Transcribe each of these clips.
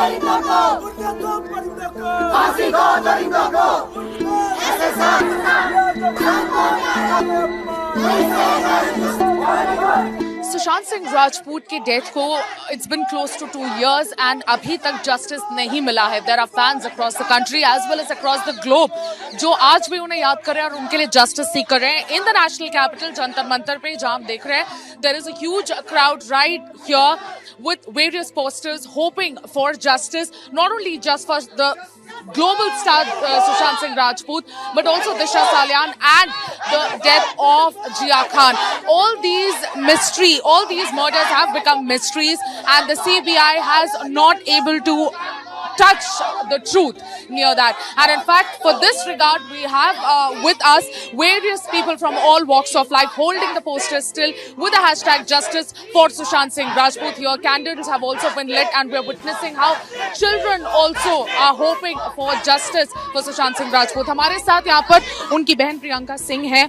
परिंदों को, फांसी को परिंदों को, ऐसे सुशांत सिंह राजपूत की डेथ को it's been close to 2 years and अभी तक जस्टिस नहीं मिला है. There are fans across the country as well as across the globe जो आज भी उन्हें याद कर रहे हैं और उनके लिए जस्टिस सीख कर रहे हैं. In the national capital Jantar Mantar पे जहां हम देख रहे हैं there is a huge crowd right here with various posters hoping for justice, not only just for the global star Sushant Singh Rajput, but also Disha Salian and the death of Jia Khan. All these murders have become mysteries, and the CBI has not able to touch the truth near that. And in fact, for this regard, we have with us various people from all walks of life holding the posters still with the hashtag justice for Sushant Singh Rajput. Here, candles have also been lit, and we are witnessing how children also are hoping for justice for Sushant Singh Rajput. हमारे साथ यहाँ पर उनकी बहन प्रियंका सिंह है.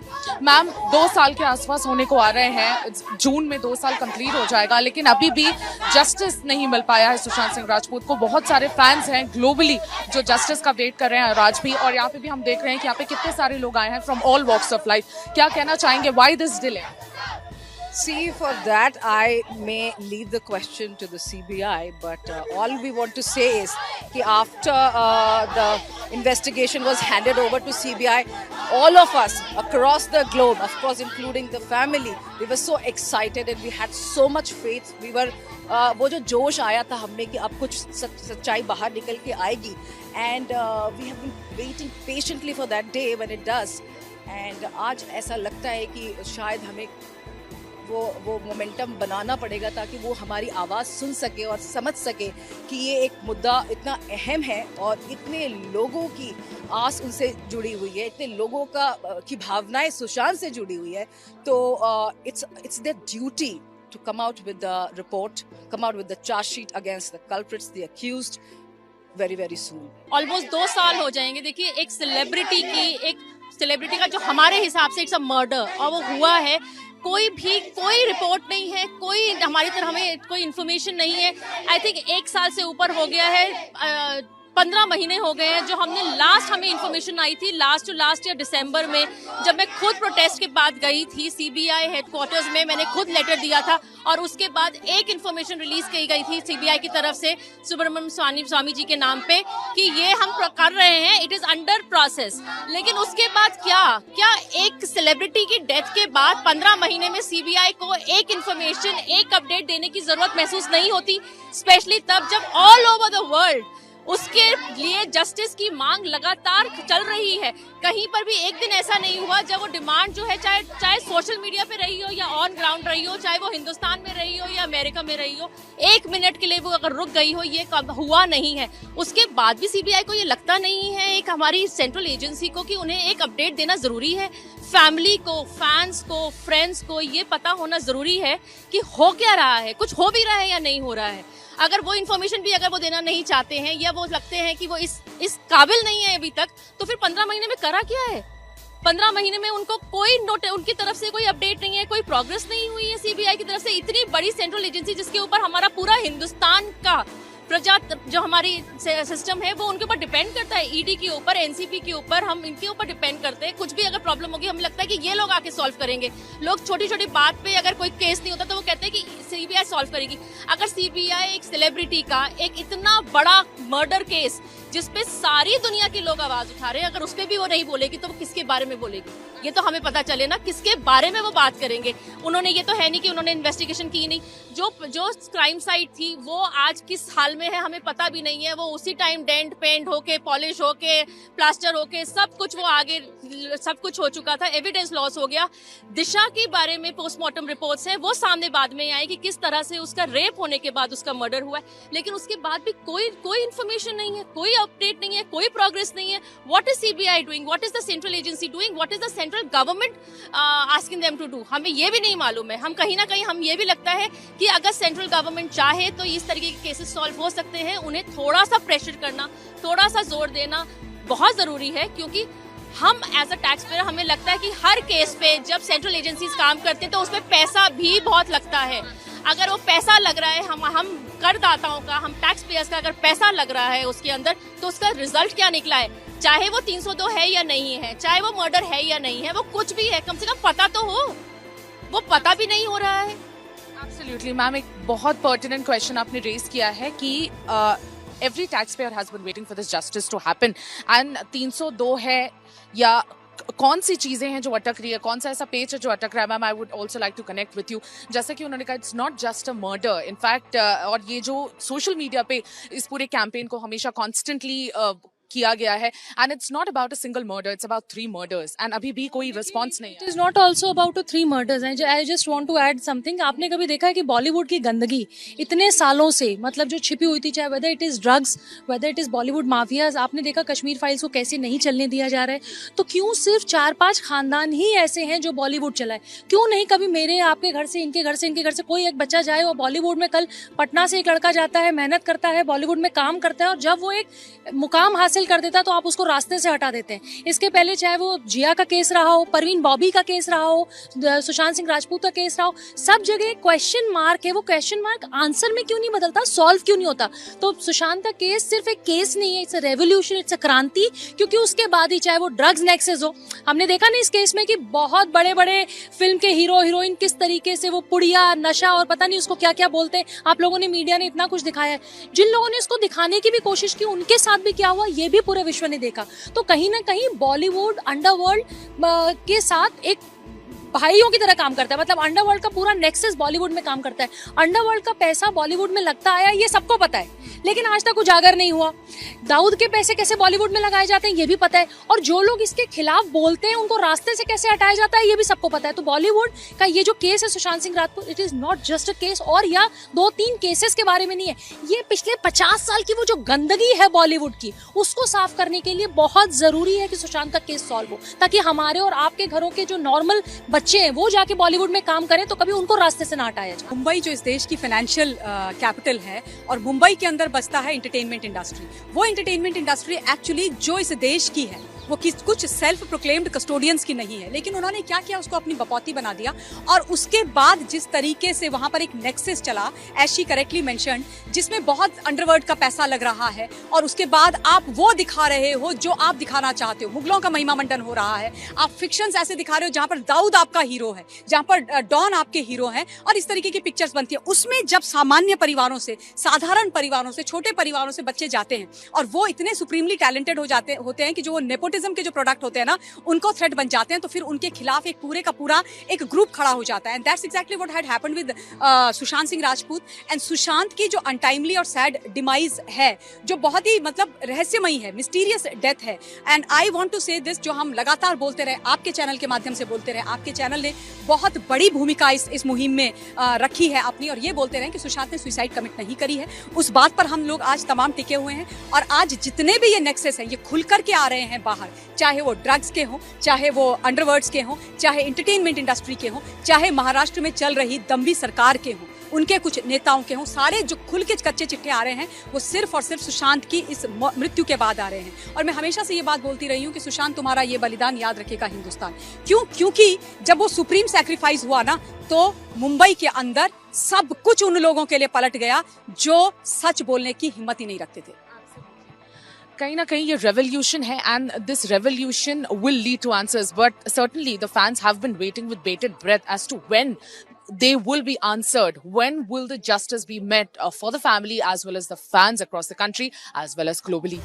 Ma'am 2 साल के आसपास होने को आ रहे हैं. जून में 2 साल कंप्लीट हो जाएगा, लेकिन अभी भी जस्टिस नहीं मिल पाया है सुशांत सिंह राजपूत को. बहुत सारे फैंस हैं ग्लोबली जो जस्टिस का वेट कर रहे हैं आज भी, और यहाँ पे भी हम देख रहे हैं कि यहाँ पे कितने सारे लोग आए हैं from all walks of life. क्या कहना चाहेंगे, why this delay? See, for that, I may leave the question to the CBI, but all we want to say is that after the investigation was handed over to CBI, all of us across the globe, of course including the family, we were so excited and we had so much faith. We were वो जो जोश आया था हमने कि अब कुछ सच्चाई बाहर निकल के आएगी, and we have been waiting patiently for that day when it does. And आज ऐसा लगता है कि शायद हमें वो मोमेंटम बनाना पड़ेगा ताकि वो हमारी आवाज़ सुन सके और समझ सके कि ये एक मुद्दा इतना अहम है और इतने लोगों की आस उनसे जुड़ी हुई है, इतने लोगों की भावनाएं सुशांत से जुड़ी हुई है. तो it's their duty to come out with the report, come out with the charge sheet against the culprits, the accused, very very soon. Almost 2 साल हो जाएंगे. देखिए, एक सेलिब्रिटी का जो हमारे हिसाब से इट्स अ मर्डर, और वो हुआ है. कोई रिपोर्ट नहीं है, कोई हमारी तरफ हमें कोई इन्फॉर्मेशन नहीं है. आई थिंक 1 साल से ऊपर हो गया है, 15 महीने हो गए हैं जो हमें इन्फॉर्मेशन आई थी लास्ट ईयर दिसंबर में, जब मैं खुद प्रोटेस्ट के बाद गई थी सीबीआई हेडक्वार्टर्स में. मैंने खुद लेटर दिया था और उसके बाद एक इन्फॉर्मेशन रिलीज की गई थी सीबीआई की तरफ से सुब्रमण्यम स्वामी जी के नाम पे कि ये हम कर रहे हैं, इट इज अंडर प्रोसेस. लेकिन उसके बाद क्या एक सेलिब्रिटी की डेथ के बाद 15 महीने में सीबीआई को एक इन्फॉर्मेशन, एक अपडेट देने की जरूरत महसूस नहीं होती, स्पेशली तब जब ऑल ओवर द वर्ल्ड उसके लिए जस्टिस की मांग लगातार चल रही है. कहीं पर भी एक दिन ऐसा नहीं हुआ जब वो डिमांड जो है चाहे सोशल मीडिया पे रही हो या ऑन ग्राउंड रही हो, चाहे वो हिंदुस्तान में रही हो या अमेरिका में रही हो, 1 मिनट के लिए वो अगर रुक गई हो, ये कब हुआ नहीं है. उसके बाद भी सीबीआई को ये लगता नहीं है, एक हमारी सेंट्रल एजेंसी को, कि उन्हें एक अपडेट देना जरूरी है. फैमिली को, फैंस को, फ्रेंड्स को ये पता होना जरूरी है कि हो क्या रहा है, कुछ हो भी रहा है या नहीं हो रहा है. अगर वो इन्फॉर्मेशन भी अगर वो देना नहीं चाहते हैं या वो लगते हैं कि वो इस काबिल नहीं है अभी तक, तो फिर 15 महीने में करा क्या है? 15 महीने में उनको कोई उनकी तरफ से कोई अपडेट नहीं है, कोई प्रोग्रेस नहीं हुई है सीबीआई की तरफ से. इतनी बड़ी सेंट्रल एजेंसी जिसके ऊपर हमारा पूरा हिंदुस्तान का प्रजा जो हमारी सिस्टम है वो उनके ऊपर डिपेंड करता है, ईडी के ऊपर, एनसीपी के ऊपर, हम इनके ऊपर डिपेंड करते हैं. कुछ भी अगर प्रॉब्लम होगी हमें लगता है कि ये लोग आके सॉल्व करेंगे. लोग छोटी छोटी बात पे अगर कोई केस नहीं होता तो वो कहते हैं कि सीबीआई सॉल्व करेगी. अगर सीबीआई एक सेलिब्रिटी का एक इतना बड़ा मर्डर केस जिसपे सारी दुनिया के लोग आवाज उठा रहे हैं, अगर उसपे भी वो नहीं बोलेगी तो वो किसके बारे में बोलेगी? ये तो हमें पता चले ना, किसके बारे में वो बात करेंगे. उन्होंने, ये तो है नहीं कि उन्होंने इन्वेस्टिगेशन की नहीं. जो क्राइम साइट थी वो आज किस हाल में है हमें पता भी नहीं है. वो उसी टाइम डेंट पेंट होके, पॉलिश होके, प्लास्टर होके, सब कुछ वो आगे सब कुछ हो चुका था. एविडेंस लॉस हो गया. दिशा के बारे में पोस्टमार्टम रिपोर्ट्स है, वो सामने बाद में आए कि किस तरह से उसका रेप होने के बाद उसका मर्डर हुआ है. लेकिन उसके बाद भी कोई इन्फॉर्मेशन नहीं है, कोई अपडेट नहीं है, कोई प्रोग्रेस नहीं है. What is CBI doing? What is the central agency doing? What is the central government asking them to do? हमें ये भी नहीं मालूम है. हम कहीं ना कहीं हम ये भी लगता है कि अगर सेंट्रल गवर्नमेंट चाहे तो इस तरीके के केसेस सॉल्व हो सकते हैं. उन्हें थोड़ा सा प्रेशर करना, थोड़ा सा जोर देना बहुत जरूरी है, क्योंकि हम एज अ टैक्स पेयर हमें लगता है कि हर केस पे जब सेंट्रल एजेंसीज काम करते हैं तो उसमें पैसा भी बहुत लगता है. अगर वो पैसा लग रहा है, हम करदाताओं का, हम टैक्स पेयर्स का अगर पैसा लग रहा है उसके अंदर, तो उसका रिजल्ट क्या निकला है? चाहे वो 302 है या नहीं है, चाहे वो मर्डर है या नहीं है, वो कुछ भी है, कम से कम पता तो हो। वो पता भी नहीं हो रहा है। एब्सोल्युटली मैम, एक बहुत पर्टिनेंट क्वेश्चन आपने रेज किया है कि every taxpayer has been waiting for this justice to happen and 302 है या कौन सी चीजें हैं जो अटक रही है, कौन सा ऐसा पेज है जो अटक रहा है? Ma'am, I would also like to connect with you. जैसे कि उन्होंने कहा it's not just a murder, in fact और ये जो सोशल मीडिया पे इस पूरे कैंपेन को हमेशा कॉन्स्टेंटली किया गया है, and it's not about a single murder, it's about 3 murders and अभी भी कोई रिस्पॉन्स नहीं है। It is not also about 3 murders. I just want to add something. आपने कभी देखा है कि बॉलीवुड की गंदगी इतने सालों से मतलब जो छिपी हुई थी, चाहे whether it is drugs, whether it is Bollywood mafias, आपने देखा कश्मीर फाइल्स को कैसे नहीं चलने दिया जा रहा है, तो क्यों सिर्फ 4-5 खानदान ही ऐसे हैं जो बॉलीवुड चलाए? क्यों नहीं कभी मेरे आपके घर से, इनके घर से, इनके घर से कोई एक बच्चा जाए और बॉलीवुड में? कल पटना से एक लड़का जाता है, मेहनत करता है, बॉलीवुड में काम करता है, और जब वो एक मुकाम हासिल कर देता है तो आप उसको रास्ते से हटा देते हैं। इसके पहले चाहे वो जिया का केस रहा हो, परवीन बॉबी का केस रहा हो, सुशांत सिंह राजपूत का केस रहा हो, सब जगह क्वेश्चन मार्क है। वो क्वेश्चन मार्क आंसर में क्यों नहीं बदलता, सॉल्व क्यों नहीं होता? तो सुशांत का केस सिर्फ एक केस नहीं है, it's a revolution, it's a क्रांति। क्योंकि उसके बाद ही चाहे वो ड्रग्स नेक्सेस हो, हमने देखा ना इस केस में कि बहुत बड़े बड़े फिल्म के हीरो हीरोइन किस तरीके से वो पुड़िया, नशा और पता नहीं उसको क्या क्या बोलते हैं। आप लोगों ने, मीडिया ने इतना कुछ दिखाया है, जिन लोगों ने इसको दिखाने की भी कोशिश की उनके साथ भी क्या हुआ ये भी पूरे विश्व ने देखा। तो कहीं ना कहीं बॉलीवुड अंडरवर्ल्ड के साथ एक भाइयों की तरह काम करता है। मतलब अंडरवर्ल्ड का पूरा नेक्सस बॉलीवुड में काम करता है। अंडरवर्ल्ड का पैसा बॉलीवुड में लगता आया ये सबको पता है, लेकिन आज तक उजागर नहीं हुआ। दाऊद के पैसे कैसे बॉलीवुड में लगाए जाते हैं ये भी पता है, और जो लोग इसके खिलाफ बोलते हैं उनको रास्ते से कैसे हटाया जाता है ये भी सबको पता है। तो बॉलीवुड का ये जो केस है Sushant Singh Rajput, it is not just a case और या 2-3 केसेस के बारे में नहीं है, ये पिछले 50 साल की वो जो गंदगी है बॉलीवुड की, उसको साफ करने के लिए बहुत जरूरी है कि सुशांत का केस सॉल्व हो, ताकि हमारे और आपके घरों के जो नॉर्मल बच्चे हैं वो जाके बॉलीवुड में काम करें तो कभी उनको रास्ते से ना हटाया जाए। मुंबई जो इस देश की फाइनेंशियल कैपिटल है, और मुंबई के अंदर बसता है एंटरटेनमेंट इंडस्ट्री। वो एंटरटेनमेंट इंडस्ट्री एक्चुअली जो इस देश की है, वो कुछ सेल्फ प्रोक्लेम्ड कस्टोडियंस की नहीं है, लेकिन उन्होंने क्या किया, उसको अपनी बपौती बना दिया। और उसके बाद जिस तरीके से वहां पर एक नेक्सस चला, एज शी करेक्टली मेंशन्ड, जिसमें बहुत अंडरवर्ल्ड का पैसा लग रहा है, और उसके बाद आप वो दिखा रहे हो जो आप दिखाना चाहते हो। मुगलों का महिमा मंडन हो रहा है, आप फिक्शंस ऐसे दिखा रहे हो जहां पर दाऊद आपका हीरो है, जहां पर डॉन आपके हीरो हैं, और इस तरीके की पिक्चर्स बनती है। उसमें जब सामान्य परिवारों से, साधारण परिवारों से, छोटे परिवारों से बच्चे जाते हैं और वो इतने सुप्रीमली टैलेंटेड होते हैं कि जो वो नेपोटिज्म के जो प्रोडक्ट होते हैं ना, उनको थ्रेट बन जाते हैं, तो फिर उनके खिलाफ एक पूरे का पूरा एक ग्रुप खड़ा हो जाता है। And that's exactly what had happened with Sushant Singh Rajput. And Sushant की जो अनटाइमली और सैड डिमाइज है, जो बहुत ही मतलब रहस्यमयी है, मिस्टीरियस डेथ है। एंड आई वांट टू से दिस, जो हम लगातार बोलते रहे, आपके चैनल के माध्यम से बोलते रहे, आपके चैनल ने बहुत बड़ी भूमिका इस मुहिम में रखी है अपनी, और ये बोलते रहे कि सुशांत ने सुसाइड कमिट नहीं करी है। उस बात पर हम लोग आज तमाम टिके हुए हैं, और आज जितने भी ये नेक्सस हैं ये खुल करके आ रहे हैं बाहर, चाहे वो ड्रग्स के हों, चाहे वो अंडरवर्ल्ड्स के हों, चाहे एंटरटेनमेंट इंडस्ट्री के हों, चाहे महाराष्ट्र में चल रही दम्भी सरकार के हों, उनके कुछ नेताओं के हों, सारे जो खुल के कच्चे चिट्ठे आ रहे हैं वो सिर्फ और सिर्फ सुशांत की इस मृत्यु के बाद आ रहे हैं। और मैं हमेशा से ये बात बोलती रही हूँ कि सुशांत, तुम्हारा ये बलिदान याद रखेगा हिंदुस्तान। क्योंकि जब वो सुप्रीम सैक्रिफाइस हुआ ना, तो मुंबई के अंदर सब कुछ उन लोगों के लिए पलट गया जो सच बोलने की हिम्मत ही नहीं रखते थे। कहीं ना कहीं ये रेवोल्यूशन है, and this revolution will lead to answers, but certainly the fans have been waiting with bated breath as to when they will be answered, when will the justice be met for the family as well as the fans across the country as well as globally.